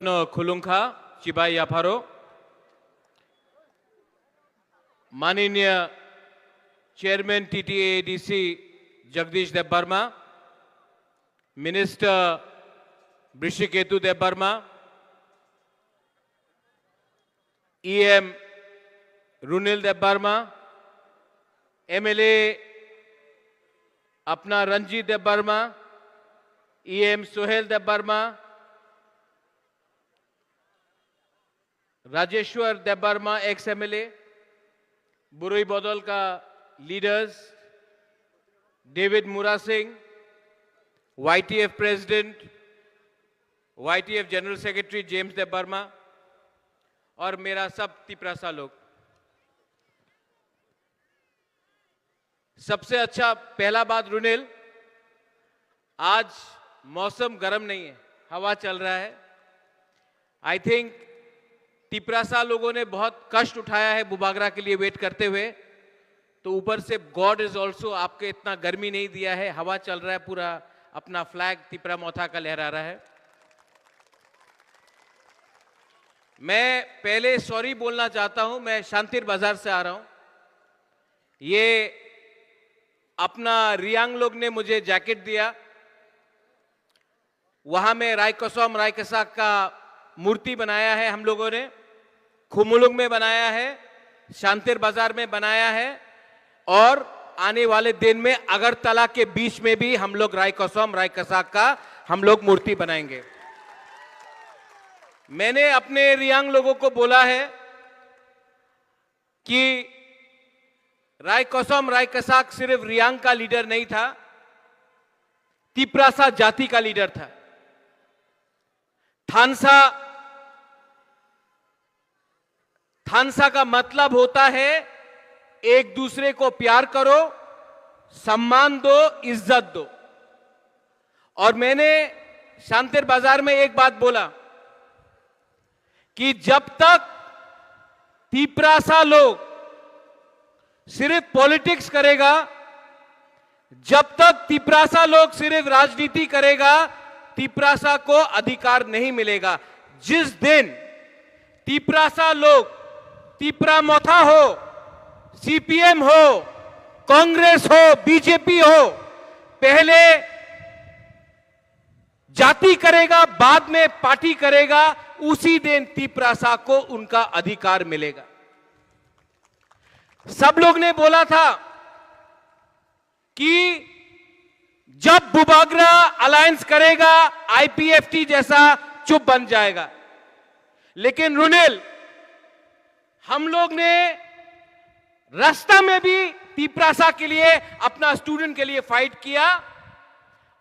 खुलुंखा चिबाई याफारो माननीय chairman TTADC Jagdish Debbarma, minister Rishiketu Debbarma, EM Runil Debbarma, MLA अपना Ranjit Debbarma, EM Sohel Debbarma, Rajeshwar Debbarma ex MLA, बुरुई बदल का leaders, David Murasingh, YTF president, YTF general secretary James Debbarma और मेरा सब तिपरासा लोग। सबसे अच्छा पहला बात रुनिल, आज मौसम गर्म नहीं है, हवा चल रहा है। आई थिंक तिपरासा लोगों ने बहुत कष्ट उठाया है बुबागरा के लिए वेट करते हुए, तो ऊपर से गॉड इज ऑल्सो आपके इतना गर्मी नहीं दिया है, हवा चल रहा है, पूरा अपना फ्लैग तिपरा मौथा का लहरा रहा है। मैं पहले सॉरी बोलना चाहता हूं, मैं शांतिर बाजार से आ रहा हूं। ये अपना रियांग लोग ने मुझे जैकेट दिया, वहां में रायकोसोम रायकसा का मूर्ति बनाया है, हम लोगों ने खुमुलुंग में बनाया है, शांतिर बाजार में बनाया है और आने वाले दिन में अगरतला के बीच में भी हम लोग रायकोसोम रायकसा का हम लोग मूर्ति बनाएंगे। मैंने अपने रियांग लोगों को बोला है कि रायकोसोम रायकसाक सिर्फ रियांग का लीडर नहीं था, तिपरासा जाति का लीडर था। थानसा का मतलब होता है एक दूसरे को प्यार करो, सम्मान दो, इज्जत दो। और मैंने शांतिर बाजार में एक बात बोला कि जब तक तिपरासा लोग सिर्फ पॉलिटिक्स करेगा, जब तक तिपरासा लोग सिर्फ राजनीति करेगा, तिपरासा को अधिकार नहीं मिलेगा। जिस दिन तिपरासा लोग, तिपरा मौथा हो, सीपीएम हो, कांग्रेस हो, बीजेपी हो, पहले जाति करेगा, बाद में पार्टी करेगा, उसी दिन तिपरासा को उनका अधिकार मिलेगा। सब लोग ने बोला था कि जब बुबागरा अलायंस करेगा आईपीएफटी जैसा चुप बन जाएगा। लेकिन रुनिल, हम लोग ने रास्ता में भी तिपरासा के लिए, अपना स्टूडेंट के लिए फाइट किया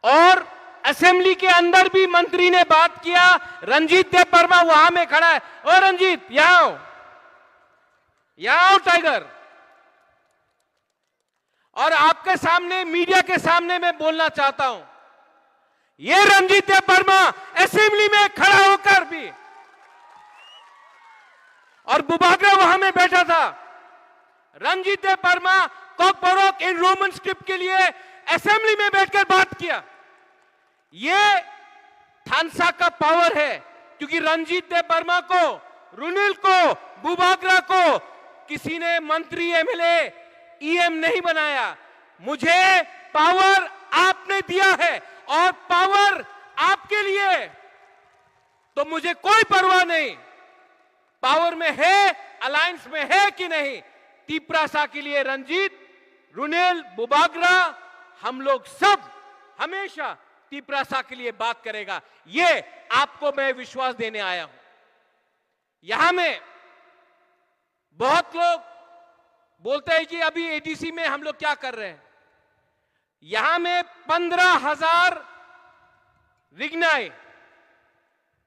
और असेंबली के अंदर भी मंत्री ने बात किया। रंजीत देबबर्मा वहां में खड़ा है। ओ रंजीत, यहां आओ, यहां आओ टाइगर। और आपके सामने, मीडिया के सामने मैं बोलना चाहता हूं, ये रंजीत देबबर्मा असेंबली में खड़ा होकर भी, और बुबागरा वहां में बैठा था, Ranjit Debbarma Kokborok in Roman script के लिए असेंबली में बैठकर बात किया। ये थानसा का पावर है, क्योंकि रंजीत देबबर्मा को, रुनिल को, बुबागरा को किसी ने मंत्री, एमएलए, ईएम नहीं बनाया। मुझे पावर आपने दिया है और पावर आपके लिए, तो मुझे कोई परवाह नहीं पावर में है, अलायंस में है कि नहीं। तिपरासा के लिए रंजीत, रुनिल, बुबागरा, हम लोग सब हमेशा तिपरासा के लिए बात करेगा। ये आपको मैं विश्वास देने आया हूं। यहां में बहुत लोग बोलते हैं कि अभी एडीसी में हम लोग क्या कर रहे हैं। यहां में 15,000 रिग्नाई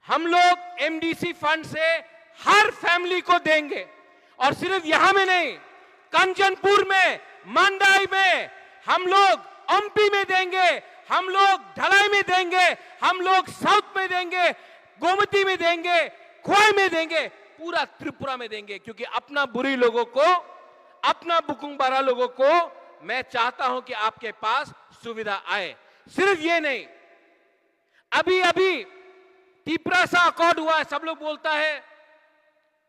हम लोग एमडीसी फंड से हर फैमिली को देंगे। और सिर्फ यहां में नहीं, कंचनपुर में, मंडाई में, हम लोग एमपी में देंगे, हम लोग ढलाई में देंगे, हम लोग साउथ में देंगे, गोमती में देंगे, खोई में देंगे, पूरा त्रिपुरा में देंगे। क्योंकि अपना बुरी लोगों को, अपना बुकुंगबारा लोगों को मैं चाहता हूं कि आपके पास सुविधा आए। सिर्फ ये नहीं, अभी तीपरा सा अकॉर्ड हुआ है, सब लोग बोलता है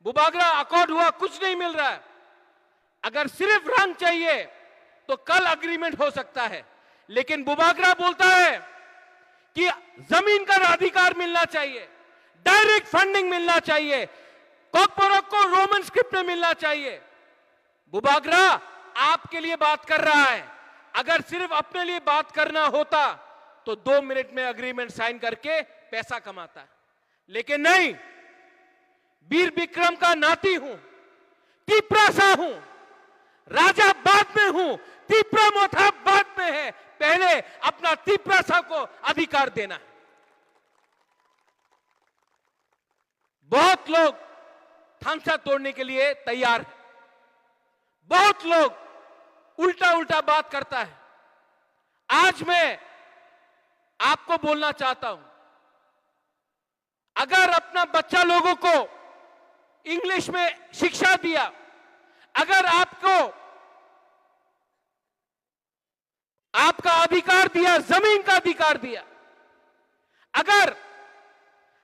बुबागरा अकॉर्ड हुआ, कुछ नहीं मिल रहा है। अगर सिर्फ रंग चाहिए तो कल अग्रीमेंट हो सकता है, लेकिन बुबागरा बोलता है कि जमीन का अधिकार मिलना चाहिए, डायरेक्ट फंडिंग मिलना चाहिए, कॉकबोरोक को रोमन स्क्रिप्ट में मिलना चाहिए। बुबागरा आपके लिए बात कर रहा है। अगर सिर्फ अपने लिए बात करना होता तो 2 मिनट में अग्रीमेंट साइन करके पैसा कमाता है, लेकिन नहीं। वीर विक्रम का नाती हूं, तीपरासा हूं, राजा बाद में हूं, तीपरा मोथा बाद में है। पहले अपना तीपरासा को अधिकार देना है। बहुत लोग थांसा तोड़ने के लिए तैयार है, बहुत लोग उल्टा उल्टा बात करता है। आज मैं आपको बोलना चाहता हूं, अगर अपना बच्चा लोगों को इंग्लिश में शिक्षा दिया, अगर आपको आपका अधिकार दिया, जमीन का अधिकार दिया, अगर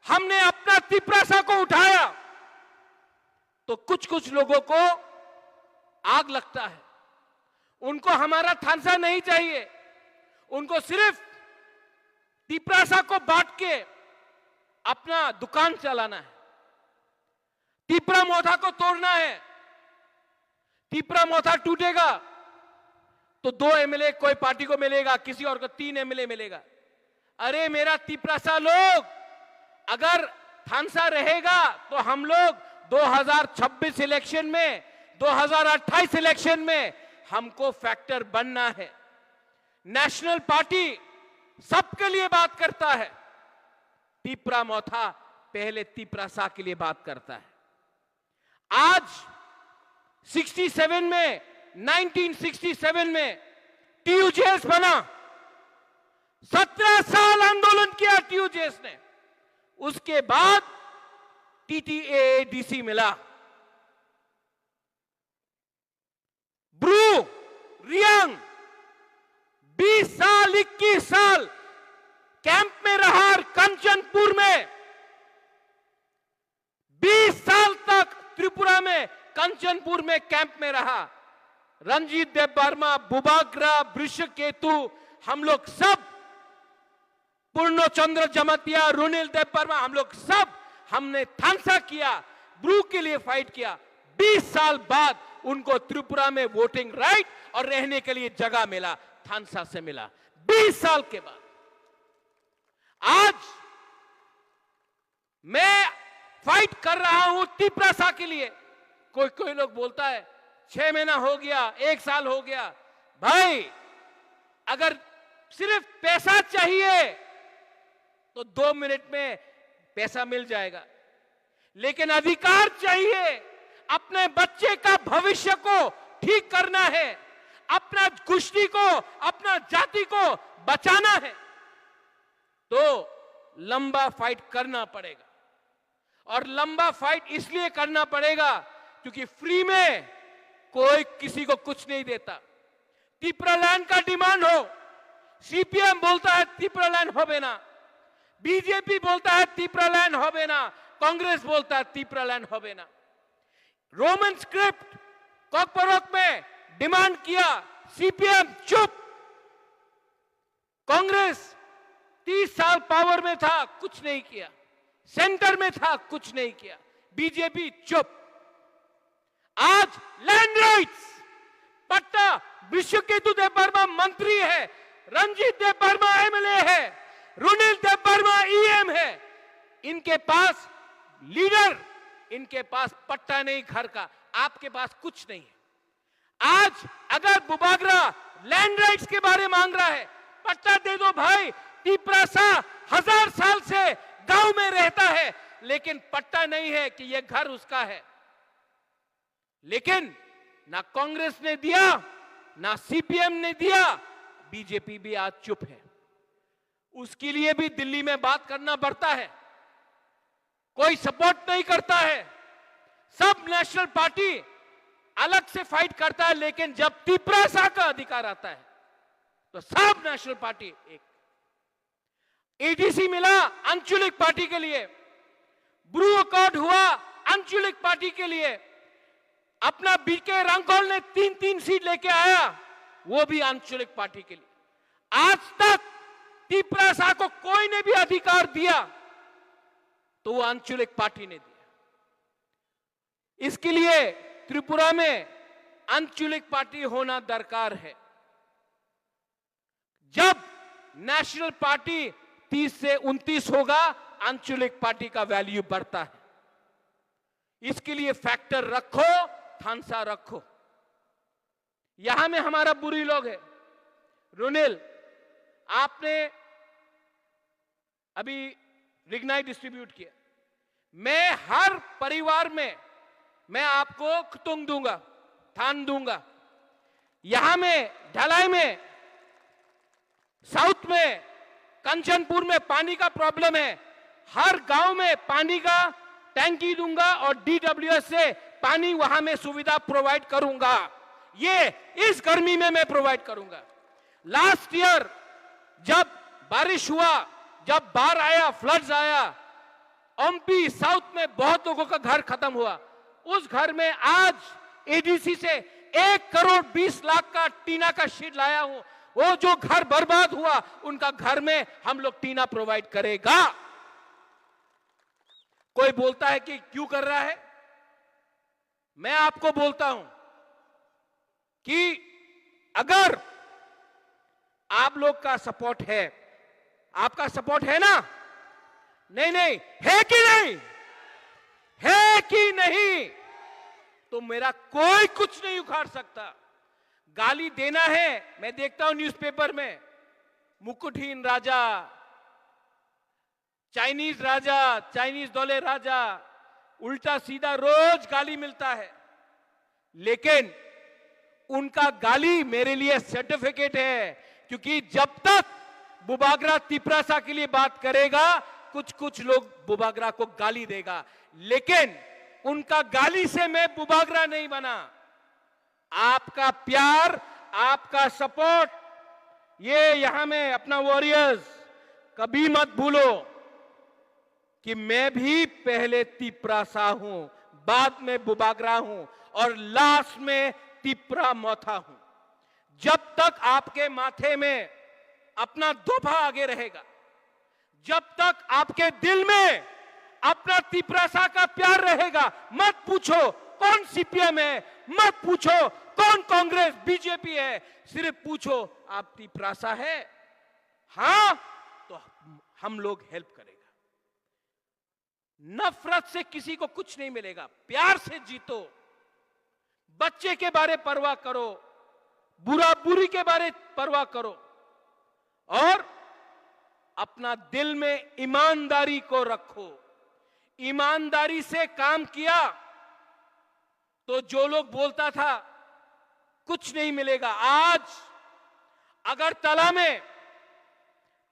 हमने अपना तीपरासा को उठाया, तो कुछ कुछ लोगों को आग लगता है। उनको हमारा थांसा नहीं चाहिए, उनको सिर्फ तीपरासा को बांट के अपना दुकान चलाना है। तीपरा मोथा को तोड़ना है। तीपरा मोथा टूटेगा तो 2 एमएलए कोई पार्टी को मिलेगा, किसी और को 3 एमएलए मिलेगा। अरे मेरा तीपरासा लोग, अगर थांसा रहेगा तो हम लोग 2026 इलेक्शन में, 2028 इलेक्शन में हमको फैक्टर बनना है। नेशनल पार्टी सबके लिए बात करता है, तीपरा मोथा पहले तीपरासा के लिए बात करता है। आज 1967 में टीयूजेएस बना। 17 साल आंदोलन किया टीयूजेएस ने, उसके बाद टीटीएडीसी मिला। ब्रू रियांग 20 साल 21 साल कैंप में रहा कंचनपुर में। 20 साल तक त्रिपुरा में कंचनपुर में कैंप में रहा। रणजीत देबबर्मा, बुबागरा, वृषकेतु, हम लोग सब, पूर्णचंद्र जमतिया, रुनिल देबबर्मा, हम लोग सब हमने थांसा किया, ब्रू के लिए फाइट किया। 20 साल बाद उनको त्रिपुरा में वोटिंग राइट और रहने के लिए जगह मिला, थांसा से मिला। 20 साल के बाद आज मैं फाइट कर रहा हूं तीपरासा के लिए। कोई लोग बोलता है 6 महीना हो गया, 1 साल हो गया। भाई अगर सिर्फ पैसा चाहिए तो 2 मिनट में पैसा मिल जाएगा, लेकिन अधिकार चाहिए। अपने बच्चे का भविष्य को ठीक करना है, अपना कुश्ती को, अपना जाति को बचाना है, तो लंबा फाइट करना पड़ेगा। और लंबा फाइट इसलिए करना पड़ेगा क्योंकि फ्री में कोई किसी को कुछ नहीं देता। त्रिपुरा लैंड का डिमांड हो, सीपीएम बोलता है त्रिपुरा लैंड हो बेना, बीजेपी बोलता है त्रिपुरा लैंड हो बेना, कांग्रेस बोलता है त्रिपुरा लैंड हो बेना। रोमन स्क्रिप्ट कॉकबोरोक में डिमांड किया, सीपीएम चुप। कांग्रेस 30 साल पावर में था, कुछ नहीं किया। सेंटर में था, कुछ नहीं किया। बीजेपी चुप। आज लैंड राइट्स, पट्टा, विश्वकेतु देबबर्मा मंत्री है, रणजीत देबबर्मा एमएलए है, रुनिल देबबर्मा ईएम है। इनके पास लीडर, इनके पास पट्टा नहीं घर का, आपके पास कुछ नहीं है। आज अगर बुबागरा लैंड राइट्स के बारे मांग रहा है, पट्टा दे दो भाई। तीपरासा 1000 साल से गांव में रहता है, लेकिन पट्टा नहीं है कि यह घर उसका है। लेकिन ना कांग्रेस ने दिया, ना सीपीएम ने दिया, बीजेपी भी आज चुप है। उसके लिए भी दिल्ली में बात करना पड़ता है, कोई सपोर्ट नहीं करता है। सब नेशनल पार्टी अलग से फाइट करता है, लेकिन जब तीपरासा का अधिकार आता है तो सब नेशनल पार्टी एक। एडीसी मिला आंचलिक पार्टी के लिए, ब्रू अकॉर्ड हुआ आंचलिक पार्टी के लिए, अपना बीके रंगकौल ने 3-3 सीट लेके आया, वो भी आंचलिक पार्टी के लिए। आज तक तिपरासा को कोई ने भी अधिकार दिया तो वो आंचलिक पार्टी ने दिया। इसके लिए त्रिपुरा में आंचलिक पार्टी होना दरकार है। जब नेशनल पार्टी 30 से 29 होगा, आंचलिक पार्टी का वैल्यू बढ़ता है। इसके लिए फैक्टर रखो, थानसा रखो। यहां में हमारा बुरी लोग है। रुनिल, आपने अभी रिग्नाइट डिस्ट्रीब्यूट किया। मैं हर परिवार में मैं आपको खतुंग दूंगा, थान दूंगा। यहां में ढलाई में, साउथ में, कंचनपुर में पानी का प्रॉब्लम है। हर गांव में पानी का टैंकी दूंगा और डीडब्ल्यूएस से पानी वहां में सुविधा प्रोवाइड करूंगा। ये इस गर्मी में मैं प्रोवाइड करूंगा। लास्ट ईयर जब बारिश हुआ, जब बाढ़ आया, फ्लड्स आया, एमपी साउथ में बहुत लोगों का घर खत्म हुआ। उस घर में आज एडीसी से 1 करोड़ 20 लाख का टीना का शीट लाया हूं। वो जो घर बर्बाद हुआ, उनका घर में हम लोग टीना प्रोवाइड करेगा। कोई बोलता है कि क्यों कर रहा है? मैं आपको बोलता हूं कि अगर आप लोग का सपोर्ट है, आपका सपोर्ट है ना? नहीं नहीं है कि नहीं? है कि नहीं? तो मेरा कोई कुछ नहीं उखाड़ सकता। गाली देना है, मैं देखता हूं न्यूज़पेपर में, मुकुटहीन राजा, चाइनीज राजा, चाइनीज दौले राजा, उल्टा सीधा रोज गाली मिलता है। लेकिन उनका गाली मेरे लिए सर्टिफिकेट है, क्योंकि जब तक बुबागरा तिपरासा के लिए बात करेगा, कुछ लोग बुबागरा को गाली देगा, लेकिन उनका गाली से मैं बुबागरा नहीं बना। आपका प्यार, आपका सपोर्ट, ये यहां में अपना वॉरियर्स कभी मत भूलो कि मैं भी पहले तिपरासा हूं, बाद में बुबागरा हूं और लास्ट में तिपरा मोथा हूं। जब तक आपके माथे में अपना दोफा आगे रहेगा, जब तक आपके दिल में अपना तिपरासा का प्यार रहेगा, मत पूछो कौन सीपीएम है, मत पूछो कौन कांग्रेस बीजेपी है, सिर्फ पूछो आप तिपरासा है, हां तो हम लोग हेल्प करेगा। नफरत से किसी को कुछ नहीं मिलेगा, प्यार से जीतो। बच्चे के बारे परवाह करो, बुरा बुरी के बारे परवाह करो और अपना दिल में ईमानदारी को रखो। ईमानदारी से काम किया तो जो लोग बोलता था कुछ नहीं मिलेगा, आज अगरतला में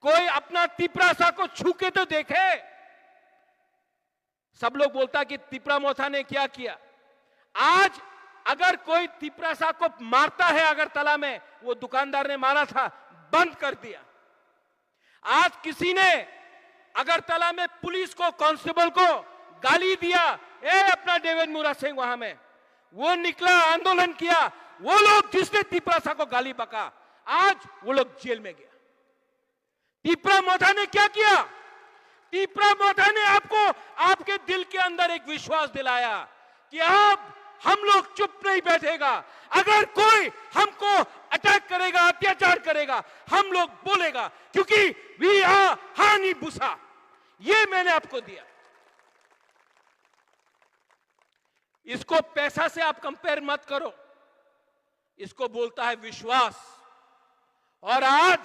कोई अपना तिपरासा को छू के तो देखे। सब लोग बोलता कि तिपरा मोथा ने क्या किया। आज अगर कोई तिपरासा को मारता है अगरतला में, वो दुकानदार ने मारा था, बंद कर दिया। आज किसी ने अगरतला में पुलिस को, कांस्टेबल को गाली दिया, अपना डेविड मुरा सिंह वहां में, वो निकला, आंदोलन किया। वो लोग जिसने तिपरासा को गाली बका, आज वो लोग जेल में गया। तिपरा मोथा ने क्या किया? तिपरा मोथा ने आपको, आपके दिल के अंदर एक विश्वास दिलाया कि अब हम लोग चुप नहीं बैठेगा। अगर कोई हमको अटैक करेगा, अत्याचार करेगा, हम लोग बोलेगा, क्योंकि वी आर हानि बुसा। ये मैंने आपको दिया। इसको पैसा से आप कंपेयर मत करो, इसको बोलता है विश्वास। और आज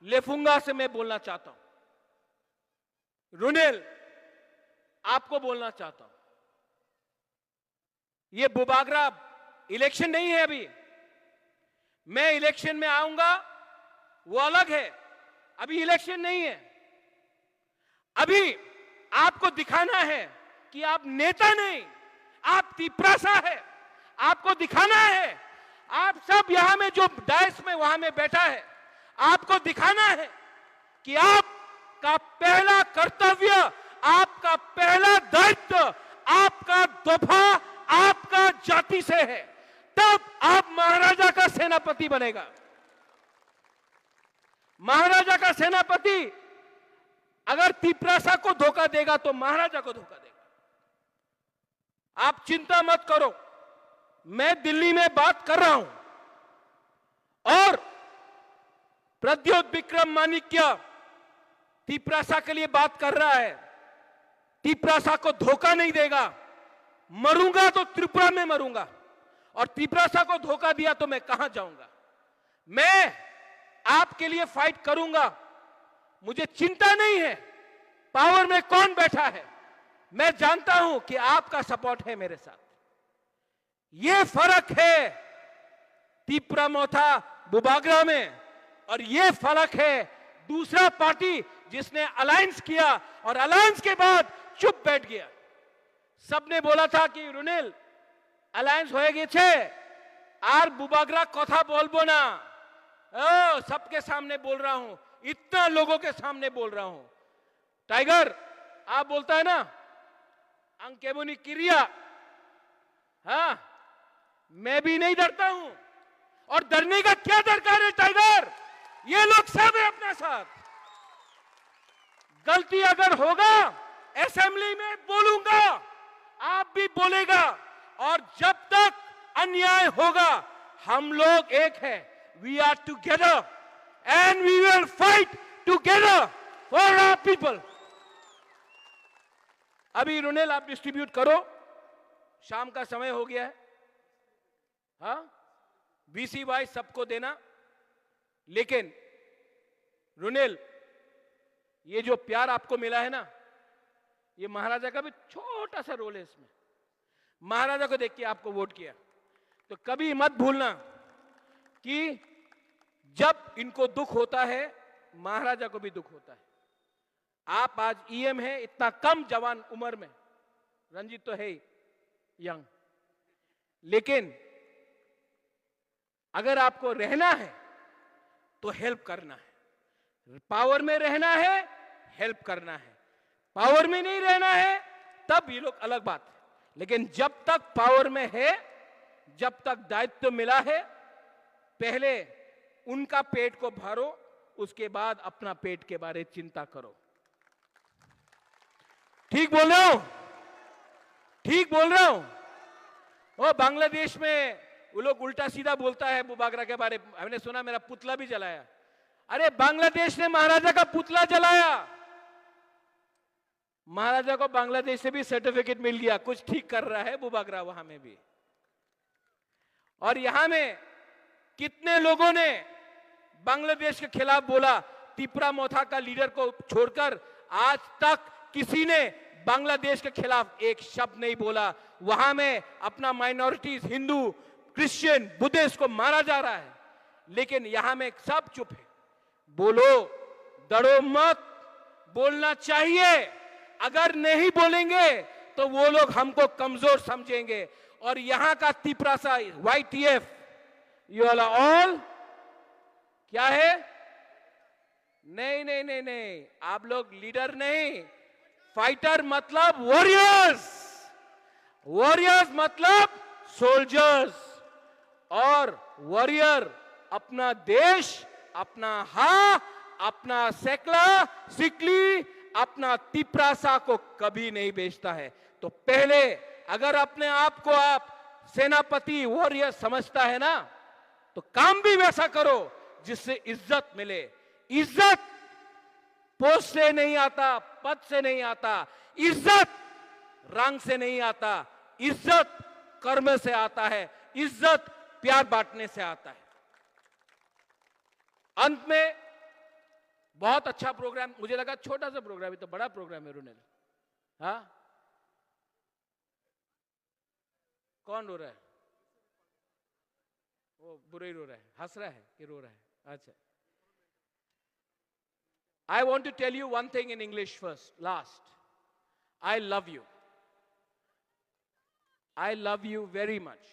लेफुंगा से मैं बोलना चाहता हूं, रुनिल आपको बोलना चाहता हूं, ये बुबागरा इलेक्शन नहीं है। अभी मैं इलेक्शन में आऊंगा, वो अलग है। अभी इलेक्शन नहीं है। अभी आपको दिखाना है कि आप नेता नहीं, आप तिपरासा है। आपको दिखाना है, आप सब यहां में जो डायस में वहां में बैठा है, आपको दिखाना है कि आप आपका पहला कर्तव्य, आपका पहला दायित्व, आपका दफा आपका जाति से है, तब आप महाराजा का सेनापति बनेगा। महाराजा का सेनापति अगर तिपरासा को धोखा देगा तो महाराजा को धोखा देगा। आप चिंता मत करो, मैं दिल्ली में बात कर रहा हूं और प्रद्योत विक्रम माणिक्य तिपरासा के लिए बात कर रहा है। तिपरासा को धोखा नहीं देगा, मरूंगा तो त्रिपुरा में मरूंगा, और तिपरासा को धोखा दिया तो मैं कहां जाऊंगा। मैं आपके लिए फाइट करूंगा, मुझे चिंता नहीं है पावर में कौन बैठा है, मैं जानता हूं कि आपका सपोर्ट है मेरे साथ। यह फर्क है तिपरा मोथा बुबागरा में, और यह फर्क है दूसरा पार्टी जिसने अलायंस किया और अलायंस के बाद चुप बैठ गया। सबने बोला था कि रुनेल अलायंस हो गए छे आर बुबागरा कथा बोलबो ना, सबके सामने बोल रहा हूं, इतना लोगों के सामने बोल रहा हूं। टाइगर आप बोलता है ना अंकेबुनी क्रिया, हाँ मैं भी नहीं डरता हूं, और डरने का क्या दरकार है टाइगर, ये लोग सब है अपना साथ। गलती अगर होगा असेंबली में बोलूंगा, आप भी बोलेगा, और जब तक अन्याय होगा हम लोग एक है, we are together and we will fight together for our people. अभी रुनेल आप डिस्ट्रीब्यूट करो, शाम का समय हो गया है, हाँ वीसी वाइज सबको देना। लेकिन रुनेल ये जो प्यार आपको मिला है ना, ये महाराजा का भी छोटा सा रोल है इसमें। महाराजा को देख के आपको वोट किया, तो कभी मत भूलना कि जब इनको दुख होता है महाराजा को भी दुख होता है। आप आज ईएम है, इतना कम जवान उम्र में, रंजीत तो है यंग, लेकिन अगर आपको रहना है तो हेल्प करना है, पावर में रहना है हेल्प करना है, पावर में नहीं रहना है तब ये लोग अलग बात है। लेकिन जब तक पावर में है, जब तक दायित्व मिला है, पहले उनका पेट को भरो, उसके बाद अपना पेट के बारे में चिंता करो। ठीक बोल रहा हूं, ठीक बोल रहा हूं। वो बांग्लादेश में वो लोग उल्टा सीधा बोलता है बुबागरा के बारे में, हमने सुना मेरा पुतला भी जलाया। अरे बांग्लादेश ने महाराजा का पुतला जलाया, महाराजा को बांग्लादेश से भी सर्टिफिकेट मिल गया, कुछ ठीक कर रहा है बुबागरा वहां में भी। और यहां में कितने लोगों ने बांग्लादेश के खिलाफ बोला, तिपरा मोथा का लीडर को छोड़कर आज तक किसी ने बांग्लादेश के खिलाफ एक शब्द नहीं बोला। वहां में अपना माइनॉरिटीज, हिंदू, क्रिश्चियन, बुद्धिस्ट को मारा जा रहा है, लेकिन यहां में सब चुप है। बोलो, डरो मत, बोलना चाहिए। अगर नहीं बोलेंगे तो वो लोग हमको कमजोर समझेंगे। और यहां का तिपरासा YTF, यू ऑल क्या है? नहीं नहीं नहीं नहीं, आप लोग लीडर नहीं, फाइटर मतलब वॉरियर्स, वॉरियर्स मतलब सोल्जर्स, और वॉरियर अपना देश, अपना अपना सेकला सिकली, अपना तिपरासा को कभी नहीं बेचता है। तो पहले अगर अपने आप को आप सेनापति, वॉरियर समझता है ना, तो काम भी वैसा करो जिससे इज्जत मिले। इज्जत पोस्ट से नहीं आता, पद से नहीं आता, इज्जत रंग से नहीं आता, इज्जत कर्म से आता है, इज्जत प्यार बांटने से आता है। अंत में बहुत अच्छा प्रोग्राम, मुझे लगा छोटा सा प्रोग्राम है, तो बड़ा प्रोग्राम है रुनेल। हाँ कौन रो रहा है? वो बुरे रो रहा है, हंस रहा है कि रो रहा है? अच्छा, I want to tell you one thing in English first, last. I love you. I love you very much.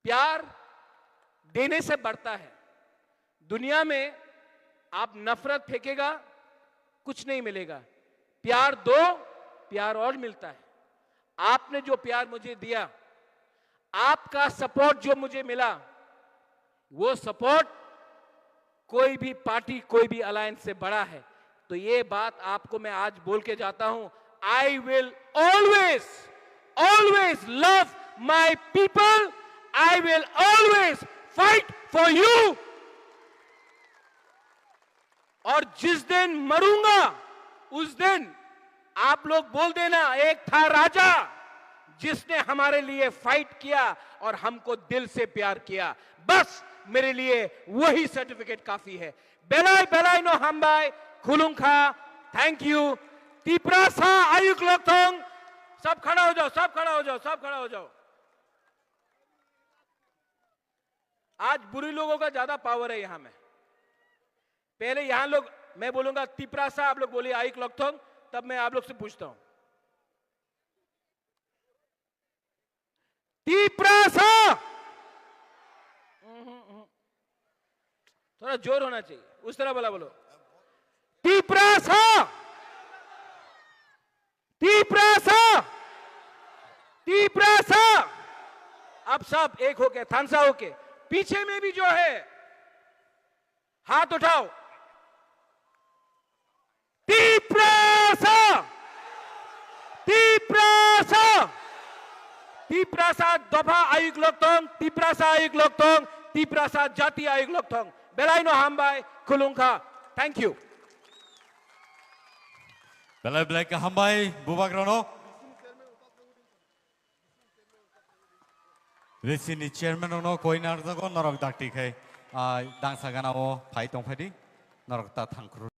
प्यार देने से बढ़ता है। दुनिया में आप नफरत फेंकेगा कुछ नहीं मिलेगा। प्यार दो, प्यार और मिलता है। आपने जो प्यार मुझे दिया, आपका सपोर्ट जो मुझे मिला, वो सपोर्ट कोई भी पार्टी, कोई भी अलायंस से बड़ा है। तो ये बात आपको मैं आज बोल के जाता हूं, I will always always love my people, I will always fight for you. और जिस दिन मरूंगा उस दिन आप लोग बोल देना, एक था राजा जिसने हमारे लिए फाइट किया और हमको दिल से प्यार किया। बस मेरे लिए वही सर्टिफिकेट काफी है। बेलाई बेलाई नो हमबाई खुलुंखा, थैंक यू। तिप्रासा आयुक लोकथोंग, सब खड़ा हो जाओ, सब खड़ा हो जाओ, सब खड़ा हो जाओ। आज बुरी लोगों का ज्यादा पावर है यहां में। पहले यहां लोग, मैं बोलूंगा तिप्रासा, आप लोग बोलिए आयुक लोकथोंग, तब मैं आप लोग से पूछता हूं तिप्रासा। थोड़ा जोर होना चाहिए, उस तरह बोला, बोलो तिप्रासा, तिप्रासा, तिप्रासा। अब सब एक होके, थानसा होके, पीछे में भी जो है हाथ उठाओ। तिप्रासा, तिप्रासा, तिप्रासा दफा आयुक लोकथोंग, तिप्रासा आयुक लोकथोंग, तिप्रासा जाति आयुक लोकथोंग। बेलाइनो हमबाई खुलुंखा, thank you. Belai belai ke hambai bubagrono. Resini chairman ono koi narjago norok dakti khai. Dangsa gana o phai tong phadi norok ta thangkru.